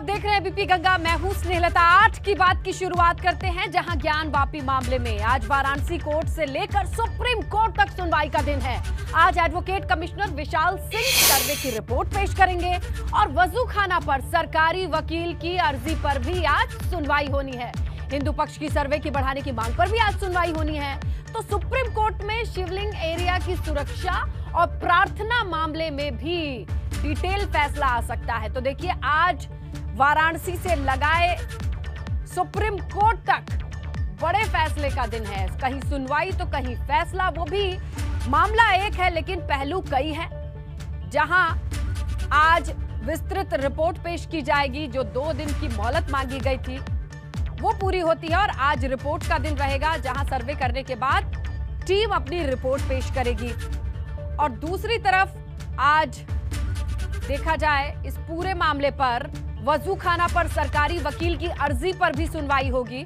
देख रहे हैं बीपी गंगा। मैं हूं स्नेहलता। 8 की बात की शुरुआत करते हैं, जहां ज्ञान वापी मामले में आज वाराणसी कोर्ट से लेकर सुप्रीम कोर्ट तक सुनवाई का दिन है। आज एडवोकेट कमिश्नर विशाल सिंह सर्वे की रिपोर्ट पेश करेंगे और वजू खाना पर सरकारी वकील की अर्जी पर भी आज सुनवाई होनी है। हिंदू पक्ष की सर्वे की बढ़ाने की मांग पर भी आज सुनवाई होनी है। तो सुप्रीम कोर्ट में शिवलिंग एरिया की सुरक्षा और प्रार्थना मामले में भी डिटेल फैसला आ सकता है। तो देखिए, आज वाराणसी से लगाए सुप्रीम कोर्ट तक बड़े फैसले का दिन है। कहीं सुनवाई तो कहीं फैसला। वो भी मामला एक है लेकिन पहलू कई है। जहां आज विस्तृत रिपोर्ट पेश की जाएगी, जो 2 दिन की मोहलत मांगी गई थी वो पूरी होती है और आज रिपोर्ट का दिन रहेगा, जहां सर्वे करने के बाद टीम अपनी रिपोर्ट पेश करेगी। और दूसरी तरफ आज देखा जाए इस पूरे मामले पर वजू खाना पर सरकारी वकील की अर्जी पर भी सुनवाई होगी।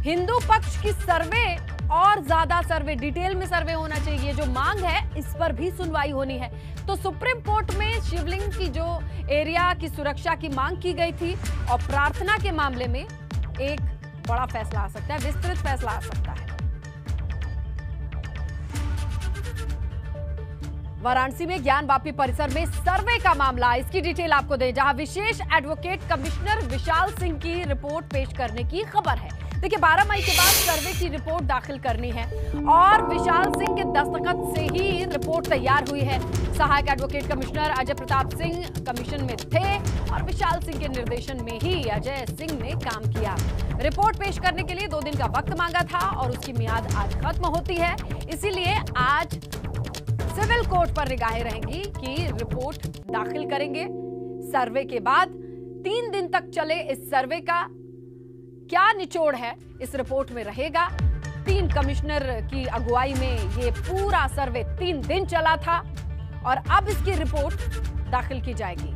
हिंदू पक्ष की सर्वे और ज्यादा सर्वे, डिटेल में सर्वे होना चाहिए, जो मांग है इस पर भी सुनवाई होनी है। तो सुप्रीम कोर्ट में शिवलिंग की जो एरिया की सुरक्षा की मांग की गई थी और प्रार्थना के मामले में एक बड़ा फैसला आ सकता है, विस्तृत फैसला आ सकता है। वाराणसी में ज्ञान वापी परिसर में सर्वे का मामला, इसकी डिटेल आपको दें, जहां विशेष एडवोकेट कमिश्नर विशाल सिंह की रिपोर्ट पेश करने की खबर है। देखिए, 12 मई के बाद सर्वे की रिपोर्ट दाखिल करनी है और विशाल सिंह के दस्तखत से ही रिपोर्ट तैयार हुई है। सहायक advocate commissioner Ajay Pratap Singh commission में थे और विशाल सिंह के निर्देशन में ही अजय सिंह ने काम किया। रिपोर्ट पेश करने के लिए 2 दिन का वक्त मांगा था और उसकी मियाद आज खत्म होती है। इसीलिए आज सिविल कोर्ट पर निगाहें रहेंगी कि रिपोर्ट दाखिल करेंगे। सर्वे के बाद 3 दिन तक चले इस सर्वे का क्या निचोड़ है, इस रिपोर्ट में रहेगा। 3 कमिश्नर की अगुवाई में ये पूरा सर्वे 3 दिन चला था और अब इसकी रिपोर्ट दाखिल की जाएगी।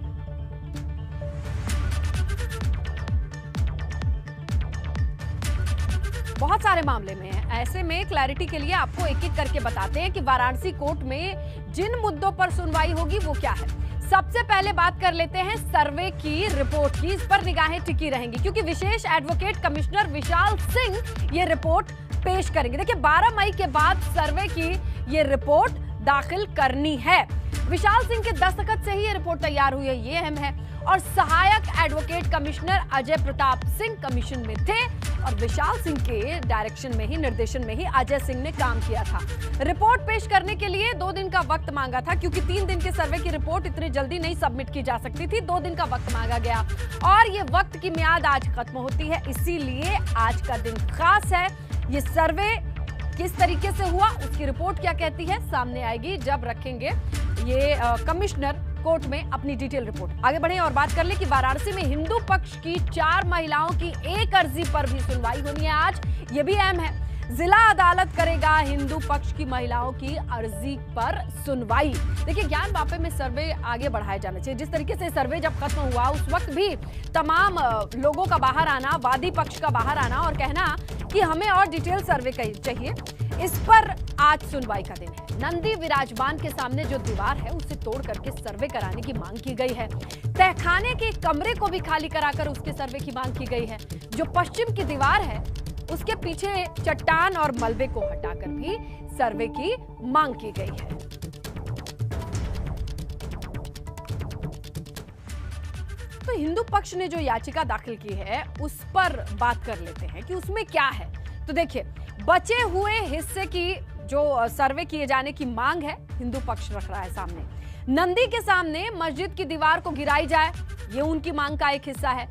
बहुत सारे मामले में है, ऐसे में क्लैरिटी के लिए आपको एक एक करके बताते हैं कि वाराणसी कोर्ट में जिन मुद्दों पर सुनवाई होगी वो क्या है। सबसे पहले बात कर लेते हैं सर्वे की रिपोर्ट की। इस पर निगाहें टिकी रहेंगी क्योंकि विशेष एडवोकेट कमिश्नर विशाल सिंह ये रिपोर्ट पेश करेंगे। देखिए, 12 मई के बाद सर्वे की ये रिपोर्ट दाखिल करनी है। विशाल सिंह के दस्तखत से ही ये रिपोर्ट तैयार हुई है, ये अहम है। और सहायक advocate commissioner Ajay Pratap Singh commission में थे और विशाल सिंह के डायरेक्शन में ही, निर्देशन में ही अजय सिंह ने काम किया था। रिपोर्ट पेश करने के लिए 2 दिन का वक्त मांगा था क्योंकि 3 दिन के सर्वे की रिपोर्ट इतनी जल्दी नहीं सबमिट की जा सकती थी। 2 दिन का वक्त मांगा गया और ये वक्त की मियाद आज खत्म होती है। इसीलिए आज का दिन खास है। ये सर्वे किस तरीके से हुआ, उसकी रिपोर्ट क्या कहती है, सामने आएगी जब रखेंगे ये कमिश्नर कोर्ट में अपनी डिटेल रिपोर्ट। आगे बढ़े और बात कर ले कि वाराणसी में हिंदू पक्ष की 4 महिलाओं की एक अर्जी पर भी सुनवाई होनी है आज। ये भी अहम है। जिला अदालत करेगा हिंदू पक्ष की महिलाओं की अर्जी पर सुनवाई। देखिए, ज्ञान वापी में सर्वे आगे बढ़ाया जाना चाहिए। जिस तरीके से सर्वे जब खत्म हुआ उस वक्त भी तमाम लोगों का बाहर आना, वादी पक्ष का बाहर आना और कहना कि हमें और डिटेल सर्वे चाहिए, इस पर आज सुनवाई का दिन है। नंदी विराजमान के सामने जो दीवार है उसे तोड़ करके सर्वे कराने की मांग की गई है। तहखाने के कमरे को भी खाली कराकर उसके सर्वे की मांग की गई है। जो पश्चिम की दीवार है उसके पीछे चट्टान और मलबे को हटाकर भी सर्वे की मांग की गई है। तो हिंदू पक्ष ने जो याचिका दाखिल की है उस पर बात कर लेते हैं कि उसमें क्या है। तो देखिए, बचे हुए हिस्से की जो सर्वे किए जाने की मांग है, हिंदू पक्ष रख रहा है सामने। नंदी के सामने मस्जिद की दीवार को गिराई जाए, ये उनकी मांग का एक हिस्सा है।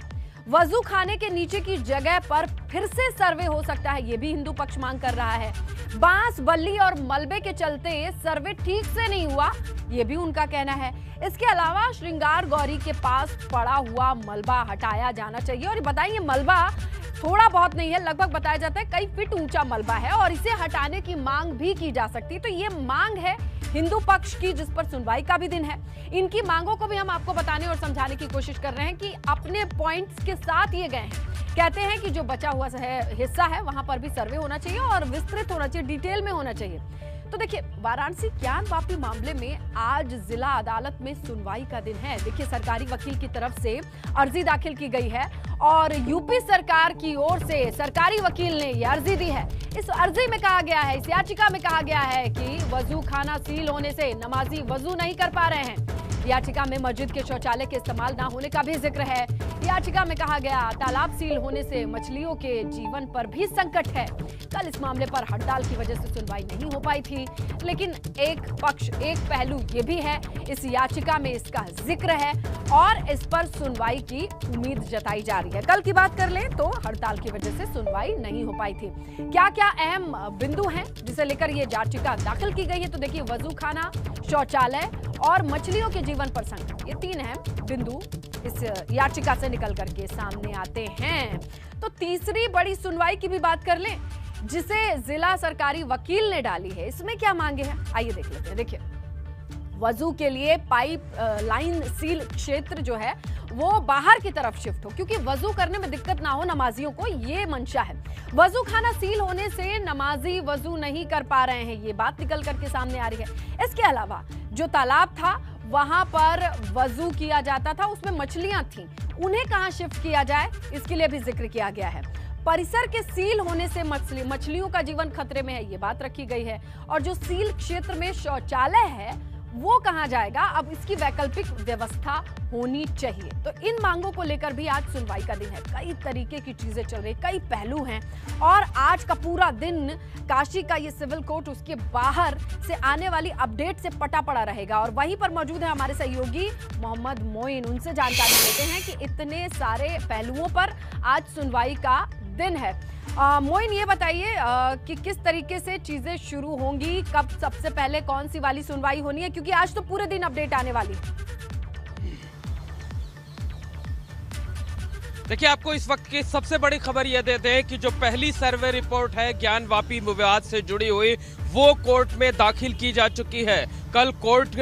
वजू खाने के नीचे की जगह पर फिर से सर्वे हो सकता है, ये भी हिंदू पक्ष मांग कर रहा है। बांस, बल्ली और मलबे के चलते सर्वे ठीक से नहीं हुआ, ये भी उनका कहना है। इसके अलावा श्रृंगार गौरी के पास पड़ा हुआ मलबा हटाया जाना चाहिए। और बताइए, मलबा थोड़ा बहुत नहीं है, लगभग बताया जाता है कई फीट ऊंचा मलबा है और इसे हटाने की मांग भी की जा सकती है। तो ये मांग है हिंदू पक्ष की, जिस पर सुनवाई का भी दिन है। इनकी मांगों को भी हम आपको बताने और समझाने की कोशिश कर रहे हैं कि अपने पॉइंट्स के साथ ये गए हैं। कहते हैं कि जो बचा हुआ हिस्सा है वहां पर भी सर्वे होना चाहिए और विस्तृत होना चाहिए, डिटेल में होना चाहिए। तो देखिए, वाराणसी ज्ञान वापी मामले में आज जिला अदालत में सुनवाई का दिन है। देखिए, सरकारी वकील की तरफ से अर्जी दाखिल की गई है और यूपी सरकार की ओर से सरकारी वकील ने यह अर्जी दी है। इस अर्जी में कहा गया है, इस याचिका में कहा गया है कि वजू खाना सील होने से नमाजी वजू नहीं कर पा रहे हैं। याचिका में मस्जिद के शौचालय के इस्तेमाल ना होने का भी जिक्र है। याचिका में कहा गया तालाब सील होने से मछलियों के जीवन पर भी संकट है। कल इस मामले पर हड़ताल की वजह से सुनवाई नहीं हो पाई थी, लेकिन एक पहलू ये भी है, इस याचिका में इसका जिक्र है और इस पर सुनवाई की उम्मीद जताई जा रही है। कल की बात कर लें तो हड़ताल की वजह से सुनवाई नहीं हो पाई थी। क्या क्या अहम बिंदु हैं जिसे लेकर ये याचिका दाखिल की गई है, तो देखिए, वजू खाना, शौचालय और मछलियों के जीवन पर संकट, ये 3 अहम बिंदु इस याचिका से निकल करके सामने आते हैं। तो तीसरी बड़ी सुनवाई की भी बात कर लें, जिसे जिला सरकारी वकील ने डाली है। इसमें क्या मांगे हैं, आइए देख लेते हैं। देखिए, वजू के लिए पाइप लाइन सील क्षेत्र जो है वो बाहर की तरफ शिफ्ट हो, क्योंकि वजू करने में दिक्कत ना हो नमाजियों को, ये मंशा है। वजू खाना सील होने से नमाजी वजू नहीं कर पा रहे हैं, ये बात निकल करके सामने आ रही है। इसके अलावा जो तालाब था वहां पर वजू किया जाता था, उसमें मछलियां थीं, उन्हें कहां शिफ्ट किया जाए, इसके लिए भी जिक्र किया गया है। परिसर के सील होने से मछलियों का जीवन खतरे में है, ये बात रखी गई है। और जो सील क्षेत्र में शौचालय है वो कहां जाएगा, अब इसकी वैकल्पिक व्यवस्था होनी चाहिए। तो इन मांगों को लेकर भी आज सुनवाई का दिन है। कई तरीके की चीजें चल रही, कई पहलू हैं और आज का पूरा दिन काशी का ये सिविल कोर्ट, उसके बाहर से आने वाली अपडेट से पटा पड़ा रहेगा। और वहीं पर मौजूद है हमारे सहयोगी मोहम्मद मोइन, उनसे जानकारी लेते हैं कि इतने सारे पहलुओं पर आज सुनवाई का दिन है। मोइन, ये बताइए कि किस तरीके से चीजें शुरू होंगी, कब सबसे पहले कौन सी वाली सुनवाई होनी है, क्योंकि आज तो पूरे दिन अपडेट आने वाली है। देखिए, आपको इस वक्त की सबसे बड़ी खबर यह देते हैं कि जो पहली सर्वे रिपोर्ट है ज्ञान वापी विवाद से जुड़ी हुई, वो कोर्ट में दाखिल की जा चुकी है। कल कोर्ट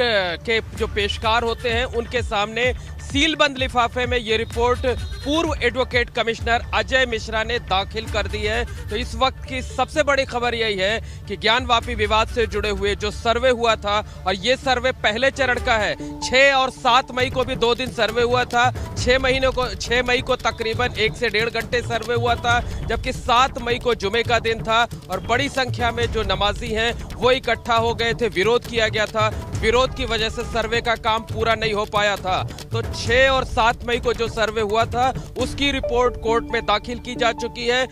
के जो पेशकार होते हैं उनके सामने सीलबंद लिफाफे में ये रिपोर्ट पूर्व एडवोकेट कमिश्नर अजय मिश्रा ने दाखिल कर दी है। तो इस वक्त की सबसे बड़ी खबर यही है कि ज्ञान वापी विवाद से जुड़े हुए जो सर्वे हुआ था, और ये सर्वे पहले चरण का है, 6 और 7 मई को भी 2 दिन सर्वे हुआ था। 6 मई को तकरीबन 1 से 1.5 घंटे सर्वे हुआ था, जबकि 7 मई को जुमे का दिन था और बड़ी संख्या में जो नमाजी हैं वो इकट्ठा हो गए थे। विरोध किया गया था, विरोध की वजह से सर्वे का काम पूरा नहीं हो पाया था। तो 6 और 7 मई को जो सर्वे हुआ था उसकी रिपोर्ट कोर्ट में दाखिल की जा चुकी है।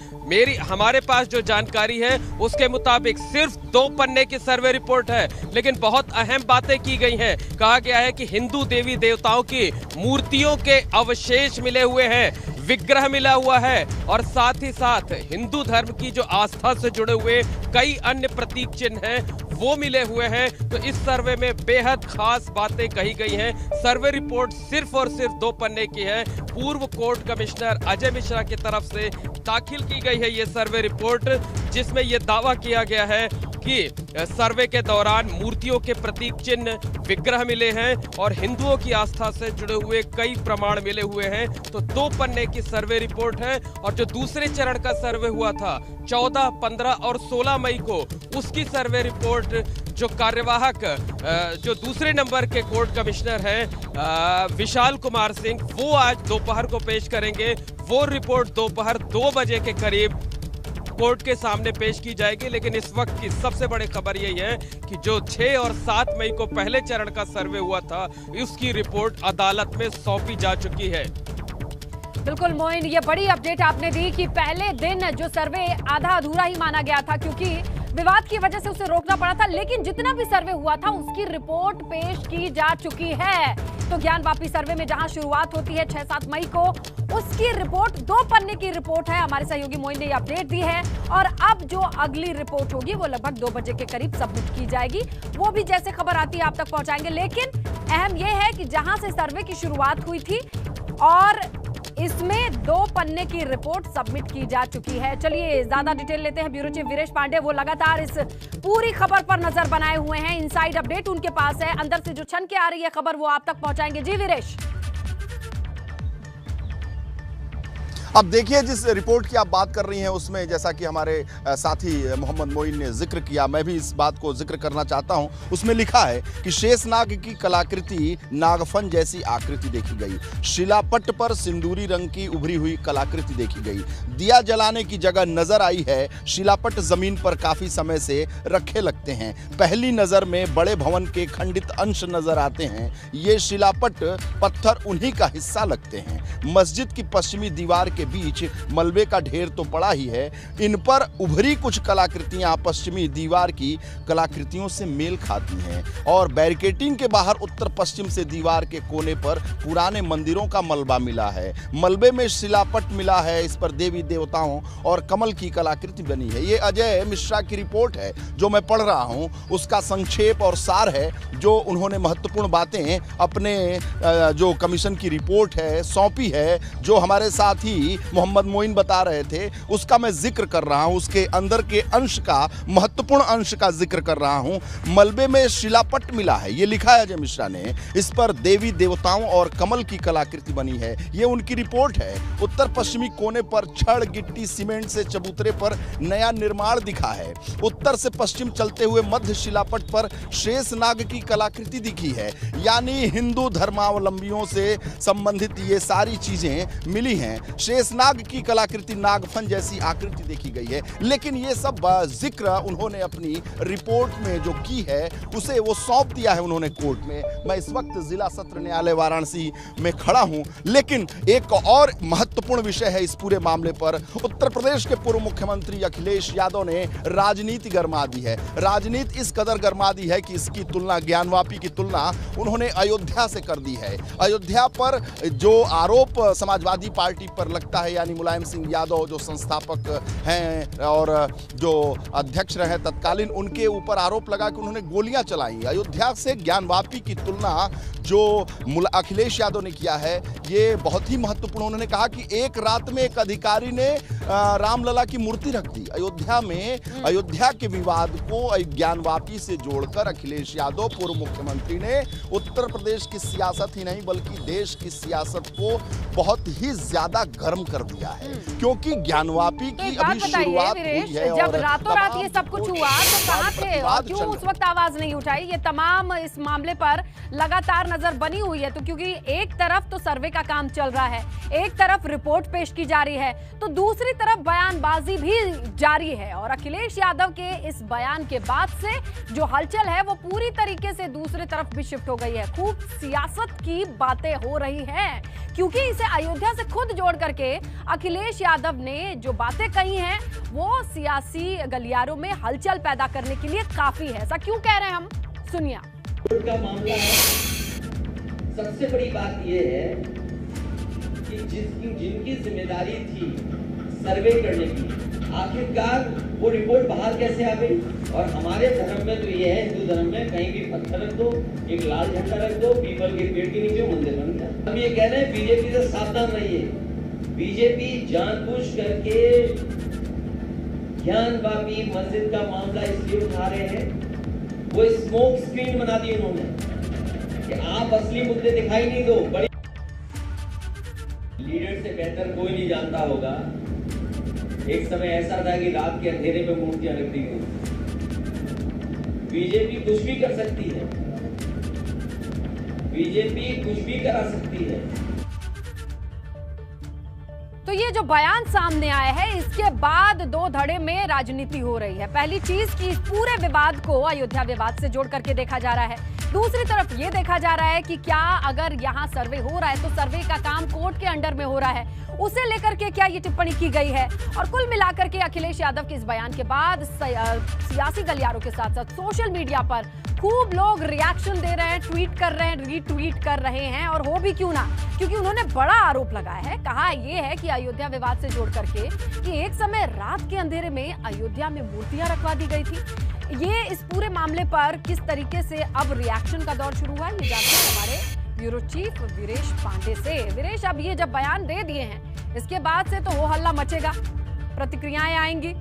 हमारे पास जो जानकारी है उसके मुताबिक सिर्फ 2 पन्ने की सर्वे रिपोर्ट है, लेकिन बहुत अहम बातें की गई हैं। कहा गया है कि हिंदू देवी देवताओं की मूर्तियों के अवशेष मिले हुए हैं, विग्रह मिला हुआ है और साथ ही साथ हिंदू धर्म की जो आस्था से जुड़े हुए कई अन्य प्रतीक चिन्ह हैं वो मिले हुए हैं। तो इस सर्वे में बेहद खास बातें कही गई हैं। सर्वे रिपोर्ट सिर्फ और सिर्फ 2 पन्ने की है। पूर्व कोर्ट कमिश्नर अजय मिश्रा की तरफ से दाखिल की गई है ये सर्वे रिपोर्ट, जिसमें यह दावा किया गया है कि सर्वे के दौरान मूर्तियों के प्रतीक चिन्ह, विग्रह मिले हैं और हिंदुओं की आस्था से जुड़े हुए कई प्रमाण मिले हुए हैं। तो 2 पन्ने की सर्वे रिपोर्ट है। और जो दूसरे चरण का सर्वे हुआ था 14, 15 और 16 मई को, उसकी सर्वे रिपोर्ट जो कार्यवाहक जो दूसरे नंबर के कोर्ट कमिश्नर हैं विशाल कुमार सिंह, वो आज दोपहर को पेश करेंगे। वो रिपोर्ट दोपहर 2 बजे के करीब कोर्ट के सामने पेश की जाएगी। लेकिन इस वक्त की सबसे बड़ी खबर यही है कि जो 6 और 7 मई को पहले चरण का सर्वे हुआ था, उसकी रिपोर्ट अदालत में सौंपी जा चुकी है। बिल्कुल मोइन, ये बड़ी अपडेट आपने दी कि पहले दिन जो सर्वे आधा अधूरा ही माना गया था, क्योंकि विवाद की वजह से उसे रोकना पड़ा था, लेकिन जितना भी सर्वे हुआ था उसकी रिपोर्ट पेश की जा चुकी है। तो ज्ञान वापी सर्वे में जहां शुरुआत होती है 6-7 मई को, उसकी रिपोर्ट 2 पन्ने की रिपोर्ट है। हमारे सहयोगी मोइन ने अपडेट दी है और अब जो अगली रिपोर्ट होगी वो लगभग 2 बजे के करीब सबमिट की जाएगी। वो भी जैसे खबर आती है आप तक पहुंचाएंगे। लेकिन अहम यह है कि जहां से सर्वे की शुरुआत हुई थी और इसमें 2 पन्ने की रिपोर्ट सबमिट की जा चुकी है। चलिए ज्यादा डिटेल लेते हैं ब्यूरो चीफ वीरेश पांडे, वो लगातार इस पूरी खबर पर नजर बनाए हुए हैं। इनसाइड अपडेट उनके पास है, अंदर से जो छन के आ रही है खबर वो आप तक पहुंचाएंगे। जी वीरेश। अब देखिए, जिस रिपोर्ट की आप बात कर रही हैं उसमें जैसा कि हमारे साथी मोहम्मद मोइन ने जिक्र किया, मैं भी इस बात को जिक्र करना चाहता हूं। उसमें लिखा है कि शेषनाग की कलाकृति नागफन जैसी आकृति देखी गई, शिलापट पर सिंदूरी रंग की उभरी हुई कलाकृति देखी गई, दिया जलाने की जगह नजर आई है, शिलापट जमीन पर काफी समय से रखे लगते हैं, पहली नजर में बड़े भवन के खंडित अंश नजर आते हैं, ये शिलापट पत्थर उन्हीं का हिस्सा लगते हैं, मस्जिद की पश्चिमी दीवार के बीच मलबे का ढेर तो पड़ा ही है, इन पर उभरी कुछ कलाकृतियां पश्चिमी दीवार की कलाकृतियों से मेल खाती हैं और बैरिकेटिंग के बाहर उत्तर पश्चिम से दीवार के कोने पर पुराने मंदिरों का मलबा मिला है, मलबे में शिलापट मिला है, इस पर देवी देवताओं और कमल की कलाकृति बनी है। ये अजय मिश्रा की रिपोर्ट है जो मैं पढ़ रहा हूं, उसका संक्षेप और सार है, जो उन्होंने महत्वपूर्ण बातें अपने जो कमीशन की रिपोर्ट है सौंपी है, जो हमारे साथी मोहम्मद मोइन बता रहे थे, उसका मैं जिक्र कर रहा हूं, उसके अंदर के अंश का, महत्वपूर्ण अंश का जिक्र कर रहा हूं। मलबे में शिलापट मिला है, ये लिखा है अजय मिश्रा ने, इस पर देवी देवताओं और कमल की कलाकृति बनी है, ये उनकी रिपोर्ट है। उत्तर पश्चिमी कोने पर छड़ गिट्टी सीमेंट से चबूतरे पर नया निर्माण दिखा है, उत्तर से पश्चिम चलते हुए मध्य शिलापट पर शेषनाग की कलाकृति दिखी है, यानी हिंदू धर्मावलंबियों से संबंधित ये सारी चीजें मिली हैं। शेषनाग की कलाकृति नागफन जैसी आकृति देखी गई है, लेकिन ये सब जिक्र उन्होंने अपनी रिपोर्ट में जो की है उसे वो सौंप दिया है उन्होंने कोर्ट में। मैं इस वक्त जिला सत्र न्यायालय वाराणसी में खड़ा हूं, लेकिन एक और महत्वपूर्ण विषय है इस पूरे मामले पर। उत्तर प्रदेश के पूर्व मुख्यमंत्री अखिलेश यादव ने राजनीति गरमा दी है, राजनीति इस कदर गरमा दी है कि इसकी तुलना, ज्ञानवापी की तुलना उन्होंने अयोध्या से कर दी है। अयोध्या पर जो आरोप समाजवादी पार्टी पर लगता है, यानी मुलायम सिंह यादव जो संस्थापक हैं और जो अध्यक्ष रहे तत्कालीन, उनके ऊपर आरोप लगा कि उन्होंने गोलियां चलाई। अयोध्या से ज्ञानवापी की तुलना जो अखिलेश यादव ने किया है ये बहुत ही महत्वपूर्ण। उन्होंने कहा कि एक रात में एक अधिकारी ने रामलला की मूर्ति रख दी अयोध्या में। अयोध्या के विवाद को ज्ञानवापी से जोड़कर अखिलेश यादव पूर्व मुख्यमंत्री ने उत्तर प्रदेश की सियासत ही नहीं बल्कि देश की सियासत को बहुत ही ज्यादा गर्म कर दिया है, क्योंकि ज्ञानवापी की अभी शुरुआत हुई है। जब रातों रात ये सब कुछ हुआ तो कहां थे और क्यों उस वक्त आवाज नहीं उठाई? ये तमाम इस मामले पर लगातार नजर बनी हुई है, तो क्योंकि एक तरफ तो सर्वे का काम चल रहा है, एक तरफ रिपोर्ट पेश की जा रही है, तो दूसरी तरफ बयानबाजी भी जारी है। और अखिलेश यादव के इस बयान के बाद से जो हलचल है वो पूरी तरीके से दूसरी तरफ भी शिफ्ट हो गई है। खूब सियासत की बातें हो रही हैं, क्योंकि इसे अयोध्या से खुद जोड़ करके अखिलेश यादव ने जो बातें कही हैं वो सियासी गलियारों में हलचल पैदा करने के लिए काफी है। ऐसा क्यों कह रहे हैं हम, सुनिए। का मामला है, सबसे बड़ी बात यह है कि जिनकी जिम्मेदारी थी सर्वे करने की, आखिरकार वो रिपोर्ट बाहर कैसे आ गई? और हमारे धर्म में तो ये है, हिंदू धर्म में, कहीं भी पत्थर रख दो, एक लाल झंडा रख दो, पीपल के पेड़ के नीचे मंदिर बन गया। हम ये कह रहे हैं बीजेपी से सावधान रहिए। बीजेपी जानबूझ करके ज्ञानवापी मस्जिद का मामला इसलिए उठा रहे हैं, वो स्मोक स्क्रीन बना दी उन्होंने कि आप असली मुद्दे दिखाई नहीं दो। बड़ी लीडर से बेहतर कोई नहीं जानता होगा, एक समय ऐसा था कि रात के अंधेरे में मूर्तियां रख दी गई। बीजेपी कुछ भी कर सकती है, बीजेपी कुछ भी करा सकती है। तो ये जो बयान सामने आया है, इसके बाद दो धड़े में राजनीति हो रही है। पहली चीज कि इस पूरे विवाद को अयोध्या विवाद से जोड़ करके देखा जा रहा है, दूसरी तरफ ये देखा जा रहा है कि क्या अगर यहाँ सर्वे हो रहा है तो सर्वे का काम कोर्ट के अंडर में हो रहा है, उसे लेकर के क्या ये टिप्पणी की गई है। और कुल मिलाकर के अखिलेश यादव के इस बयान के बाद सियासी गलियारों के साथ साथ सोशल मीडिया पर खूब लोग रिएक्शन दे रहे हैं, ट्वीट कर रहे हैं, रीट्वीट कर रहे हैं। और हो भी क्यों ना, क्योंकि उन्होंने बड़ा आरोप लगाया है। कहा यह है कि अयोध्या विवाद से जोड़ करके कि एक समय रात के अंधेरे में अयोध्या में मूर्तियां रखवा दी गई थी। ये इस पूरे मामले पर किस तरीके से अब रिएक्शन का दौर शुरू हुआ है, ये जानते हैं हमारे ब्यूरो चीफ वीरेश पांडे से। वीरेश, अब ये जब बयान दे दिए हैं, इसके बाद से तो हो हल्ला मचेगा, प्रतिक्रियाएं आएंगी।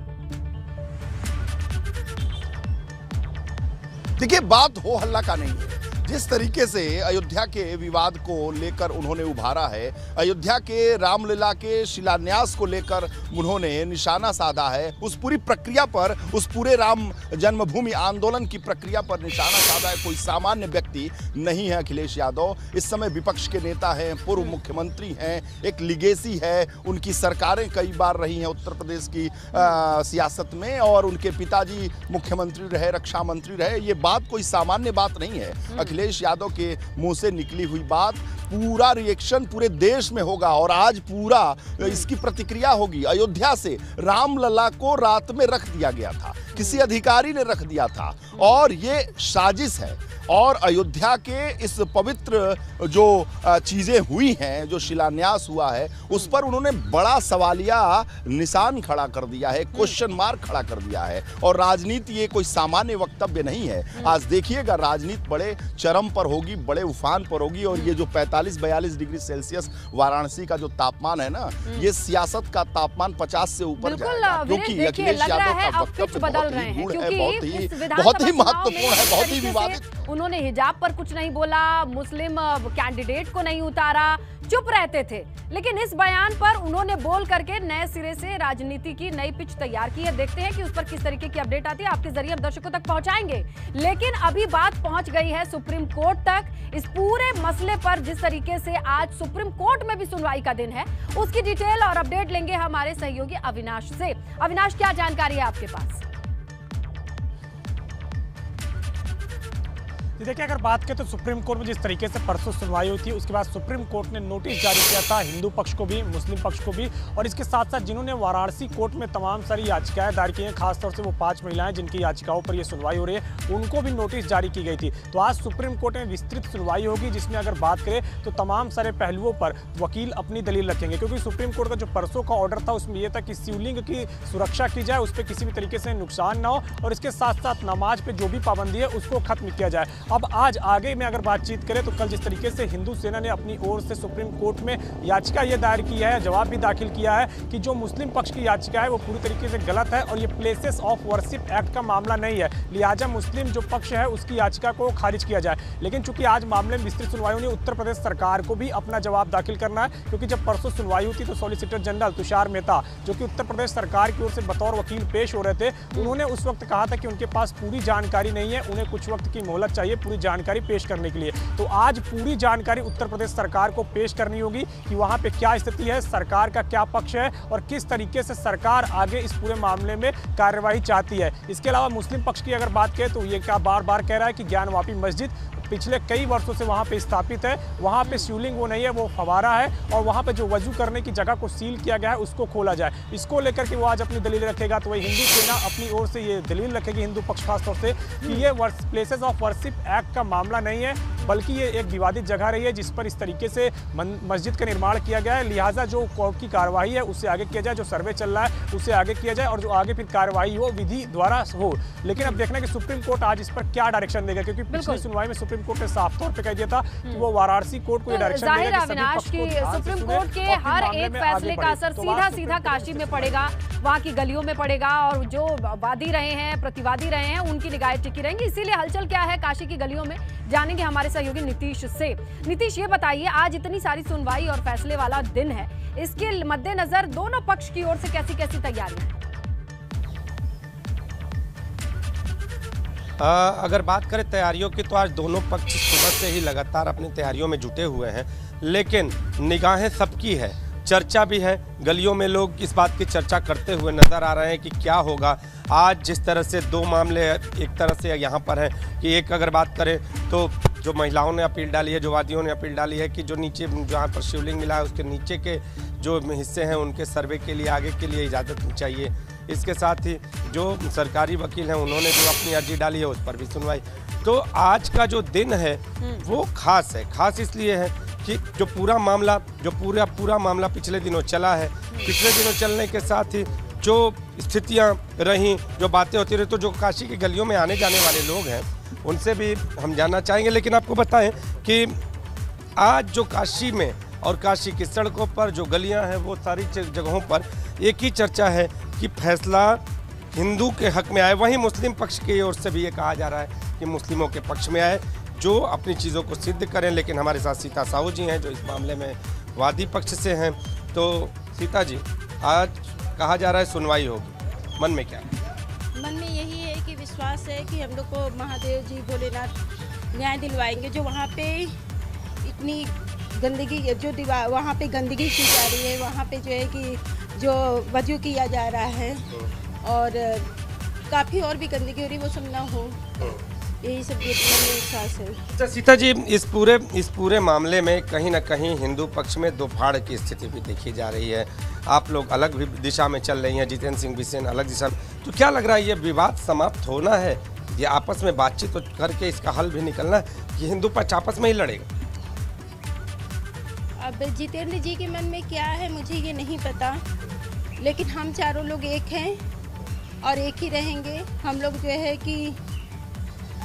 देखिए, बात हो हल्ला का नहीं है। जिस तरीके से अयोध्या के विवाद को लेकर उन्होंने उभारा है, अयोध्या के रामलला के शिलान्यास को लेकर उन्होंने निशाना साधा है, उस पूरी प्रक्रिया पर, उस पूरे राम जन्मभूमि आंदोलन की प्रक्रिया पर निशाना साधा है, कोई सामान्य व्यक्ति नहीं है अखिलेश यादव। इस समय विपक्ष के नेता हैं, पूर्व मुख्यमंत्री हैं, एक लिगेसी है, उनकी सरकारें कई बार रही हैं उत्तर प्रदेश की सियासत में, और उनके पिताजी मुख्यमंत्री रहे, रक्षा मंत्री रहे। ये बात कोई सामान्य बात नहीं है। अखिलेश यादव के मुंह से निकली हुई बात, पूरा रिएक्शन पूरे देश में होगा और आज पूरा इसकी प्रतिक्रिया होगी। अयोध्या से रामलला को रात में रख दिया गया था, किसी अधिकारी ने रख दिया था, और ये साजिश है। और अयोध्या के इस पवित्र जो चीज़ें हुई हैं, जो शिलान्यास हुआ है, उस पर उन्होंने बड़ा सवालिया निशान खड़ा कर दिया है, क्वेश्चन मार्क खड़ा कर दिया है। और राजनीति ये कोई सामान्य वक्तव्य नहीं है। आज देखिएगा राजनीति बड़े चरम पर होगी, बड़े उफान पर होगी, और ये जो 45-42 डिग्री सेल्सियस वाराणसी का जो तापमान है ना, ये सियासत का तापमान 50 से ऊपर जाएगा, क्योंकि अखिलेश यादव का वक्तव्य बहुत ही महत्वपूर्ण है, बहुत ही विवादित। उन्होंने हिजाब पर कुछ नहीं बोला, मुस्लिम कैंडिडेट को नहीं उतारा, चुप रहते थे, लेकिन इस बयान पर उन्होंने बोल करके नए सिरे से राजनीति की नई पिच तैयार की है। देखते हैं कि उस पर किस तरीके की अपडेट आती है, आपके जरिए हम दर्शकों तक पहुंचाएंगे। लेकिन अभी बात पहुंच गई है सुप्रीम कोर्ट तक। इस पूरे मसले पर जिस तरीके से आज सुप्रीम कोर्ट में भी सुनवाई का दिन है, उसकी डिटेल और अपडेट लेंगे हमारे सहयोगी अविनाश से। अविनाश, क्या जानकारी है आपके पास? देखिए, अगर बात करें तो सुप्रीम कोर्ट में जिस तरीके से परसों सुनवाई हुई थी, उसके बाद सुप्रीम कोर्ट ने नोटिस जारी किया था हिंदू पक्ष को भी, मुस्लिम पक्ष को भी, और इसके साथ साथ जिन्होंने वाराणसी कोर्ट में तमाम सारी याचिकाएं दायर की हैं, खासतौर से वो 5 महिलाएं जिनकी याचिकाओं पर ये सुनवाई हो रही है, उनको भी नोटिस जारी की गई थी। तो आज सुप्रीम कोर्ट में विस्तृत सुनवाई होगी, जिसमें अगर बात करें तो तमाम सारे पहलुओं पर वकील अपनी दलील रखेंगे, क्योंकि सुप्रीम कोर्ट का जो परसों का ऑर्डर था उसमें यह था कि शिवलिंग की सुरक्षा की जाए, उस पर किसी भी तरीके से नुकसान ना हो, और इसके साथ साथ नमाज पर जो भी पाबंदी है उसको खत्म किया जाए। अब आज आगे में अगर बातचीत करें तो कल जिस तरीके से हिंदू सेना ने अपनी ओर से सुप्रीम कोर्ट में याचिका ये दायर की है, जवाब भी दाखिल किया है कि जो मुस्लिम पक्ष की याचिका है वो पूरी तरीके से गलत है और ये प्लेसेस ऑफ वर्शिप एक्ट का मामला नहीं है, लिहाजा मुस्लिम जो पक्ष है उसकी याचिका को खारिज किया जाए। लेकिन चूंकि आज मामले में विस्तृत सुनवाई होनी, उत्तर प्रदेश सरकार को भी अपना जवाब दाखिल करना है, क्योंकि जब परसों सुनवाई हुई थी तो सॉलिसिटर जनरल तुषार मेहता, जो कि उत्तर प्रदेश सरकार की ओर से बतौर वकील पेश हो रहे थे, उन्होंने उस वक्त कहा था कि उनके पास पूरी जानकारी नहीं है, उन्हें कुछ वक्त की मोहलत चाहिए पूरी जानकारी पेश करने के लिए। तो आज पूरी जानकारी उत्तर प्रदेश सरकार को पेश करनी होगी कि वहां पे क्या स्थिति है, सरकार का क्या पक्ष है और किस तरीके से सरकार आगे इस पूरे मामले में कार्यवाही चाहती है। इसके अलावा मुस्लिम पक्ष की अगर बात करें तो ये क्या बार बार कह रहा है कि ज्ञानवापी मस्जिद पिछले कई वर्षों से वहाँ पे स्थापित है, वहाँ पे शिवलिंग वो नहीं है, वो फवारा है, और वहाँ पे जो वजू करने की जगह को सील किया गया है उसको खोला जाए। इसको लेकर के वो आज अपनी दलील रखेगा। तो वही हिंदू सेना अपनी ओर से ये दलील रखेगी, हिंदू पक्ष खासतौर से, कि ये प्लेसेस ऑफ वर्शिप एक्ट का मामला नहीं है, बल्कि ये एक विवादित जगह रही है जिस पर इस तरीके से मस्जिद का निर्माण किया गया है, लिहाजा जो कोर्ट की कार्रवाई है उससे आगे किया जाए, जो सर्वे चल रहा है उससे आगे किया जाए, और जो आगे फिर कार्रवाई हो विधि द्वारा हो। लेकिन अब देखना कि सुप्रीम कोर्ट आज इस पर क्या डायरेक्शन देगा, क्योंकि पिछली सुनवाई में सुप्रीम कोर्ट ने साफ तौर पे कह दिया था कि वो वाराणसी कोर्ट को ये डायरेक्शन देगा कि सभी पक्ष को सुप्रीम कोर्ट के हर एक फैसले का असर सीधा सीधा काशी में पड़ेगा, वहां की गलियों में पड़ेगा, और जो वादी रहे हैं, प्रतिवादी रहे हैं, उनकी निगाहें टिकी रहेंगी। इसीलिए हलचल क्या है काशी की गलियों में, जानेंगे हमारे सहयोगी नीतीश से। नीतीश, ये बताइए, आज इतनी सारी सुनवाई और फैसले वाला दिन है, इसके मद्देनजर दोनों पक्ष की ओर से कैसी कैसी तैयारियां हैं? अगर बात करें तैयारियों की तो आज दोनों पक्ष सुबह से ही लगातार अपनी तैयारियों में जुटे हुए हैं, लेकिन निगाहें सबकी है, चर्चा भी है, गलियों में लोग इस बात की चर्चा करते हुए नज़र आ रहे हैं कि क्या होगा। आज जिस तरह से दो मामले एक तरह से यहाँ पर हैं कि एक अगर बात करें तो जो महिलाओं ने अपील डाली है, जो वादियों ने अपील डाली है कि जो नीचे जहाँ पर शिवलिंग मिला है उसके नीचे के जो हिस्से हैं उनके सर्वे के लिए आगे के लिए इजाज़त चाहिए। इसके साथ ही जो सरकारी वकील हैं उन्होंने जो अपनी अर्जी डाली है उस पर भी सुनवाई। तो आज का जो दिन है वो खास है, खास इसलिए है कि जो पूरा मामला पिछले दिनों चला है, पिछले दिनों चलने के साथ ही जो स्थितियां रहीं, जो बातें होती रही, तो जो काशी की गलियों में आने जाने वाले लोग हैं उनसे भी हम जानना चाहेंगे। लेकिन आपको बताएं कि आज जो काशी में और काशी की सड़कों पर जो गलियां हैं वो सारी जगहों पर एक ही चर्चा है कि फैसला हिंदू के हक में आए। वहीं मुस्लिम पक्ष की ओर से भी ये कहा जा रहा है कि मुस्लिमों के पक्ष में आए। जो अपनी चीज़ों को सिद्ध करें। लेकिन हमारे साथ सीता साहू जी हैं जो इस मामले में वादी पक्ष से हैं। तो सीता जी, आज कहा जा रहा है सुनवाई होगी, मन में क्या है? मन में यही है कि विश्वास है कि हम लोग को महादेव जी भोलेनाथ न्याय दिलवाएंगे। जो वहाँ पे इतनी गंदगी जो दीवार वहाँ पे गंदगी की जा रही है, वहाँ पे जो है कि जो वजू किया जा रहा है और काफ़ी और भी गंदगी हो रही है, वो सब ना हो, यही सब विश्वास है। अच्छा सीता जी, इस पूरे मामले में कहीं ना कहीं हिंदू पक्ष में दो फाड़ की स्थिति भी देखी जा रही है। आप लोग अलग भी दिशा में चल रही हैं, जितेंद्र सिंह बिसेन अलग दिशा में। तो क्या लग रहा है, ये विवाद समाप्त होना है, ये आपस में बातचीत करके इसका हल भी निकलना है कि हिंदू पक्ष आपस में ही लड़ेगा? अब जितेंद्र जी के मन में क्या है मुझे ये नहीं पता, लेकिन हम चारों लोग एक हैं और एक ही रहेंगे। हम लोग जो है कि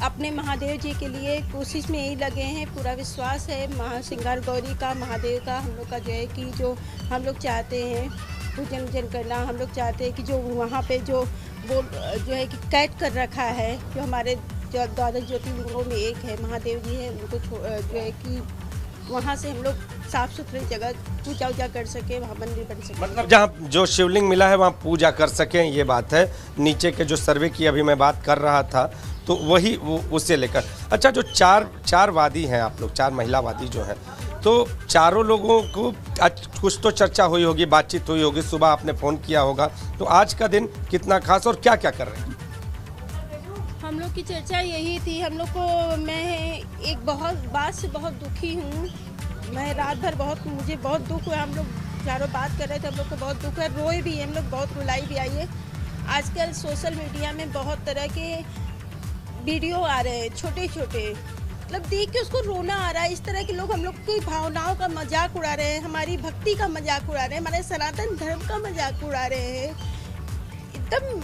अपने महादेव जी के लिए कोशिश में यही लगे हैं। पूरा विश्वास है महासिंगार गौरी का, महादेव का, हम लोग का जो है कि जो हम लोग चाहते हैं पूजन वूजन करना। हम लोग चाहते हैं कि जो वहाँ पे जो वो जो है कि कैद कर रखा है, जो हमारे जो द्वादश ज्योतिर्लिंगों में एक है महादेव जी है, उनको जो है कि वहाँ से हम लोग साफ सुथरी जगह पूजा वूजा कर सके, वहाँ मंदिर बन सके। मतलब जहाँ जो शिवलिंग मिला है वहाँ पूजा कर सकें, ये बात है। नीचे के जो सर्वे की अभी मैं बात कर रहा था तो वही वो उससे लेकर। अच्छा, जो चार वादी हैं आप लोग, 4 महिला वादी जो हैं, तो चारों लोगों को कुछ तो चर्चा हुई होगी, बातचीत हुई होगी, सुबह आपने फ़ोन किया होगा, तो आज का दिन कितना खास और क्या क्या कर रहे हैं? हम लोग की चर्चा यही थी। हम लोग को मैं एक बहुत बात से बहुत दुखी हूँ। मैं रात भर मुझे बहुत दुख हुआ। हम लोग चारों बात कर रहे थे, हम लोग को बहुत दुख है, रोए भी हैं हम लोग, बहुत रुलाई भी आई है। आजकल सोशल मीडिया में बहुत तरह के वीडियो आ रहे हैं, छोटे छोटे, मतलब देख के उसको रोना आ रहा है। इस तरह के लोग हम लोग की भावनाओं का मजाक उड़ा रहे हैं, हमारी भक्ति का मजाक उड़ा रहे हैं, हमारे सनातन धर्म का मजाक उड़ा रहे हैं। एकदम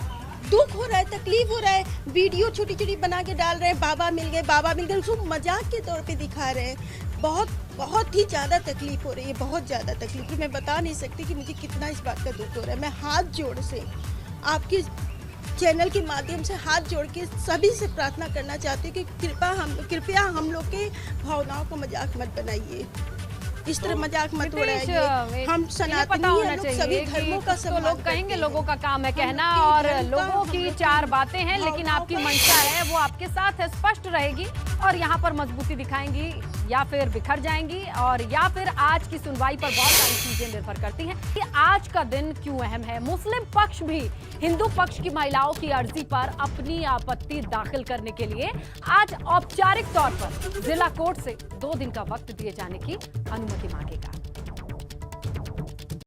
दुख हो रहा है, तकलीफ हो रहा है। वीडियो छोटी छोटी बना के डाल रहे हैं, बाबा मिल गए, उसको मजाक के तौर पे दिखा रहे हैं। बहुत ही ज़्यादा तकलीफ हो रही है, बहुत ज़्यादा तकलीफ। मैं बता नहीं सकती कि मुझे कितना इस बात का दुख हो रहा है। मैं हाथ जोड़ से आपके चैनल के माध्यम से हाथ जोड़ के सभी से प्रार्थना करना चाहती हूँ कि कृपया हम लोग के भावनाओं को मजाक मत बनाइए, इस तरह मजाक मत उड़ाइए। हम सनातनी हैं, लोग सभी धर्मों का सब लोग कहेंगे, लोगों का काम है कहना और लोगों की 4 बातें हैं, लेकिन आपकी मंशा है वो आपके साथ है, स्पष्ट रहेगी और यहाँ पर मजबूती दिखाएंगी या फिर बिखर जाएंगी, और या फिर आज की सुनवाई पर बहुत सारी चीजें निर्भर करती हैं कि आज का दिन क्यों अहम है। मुस्लिम पक्ष भी हिंदू पक्ष की महिलाओं की अर्जी पर अपनी आपत्ति दाखिल करने के लिए आज औपचारिक तौर पर जिला कोर्ट से 2 दिन का वक्त दिए जाने की अनुमति मांगेगा।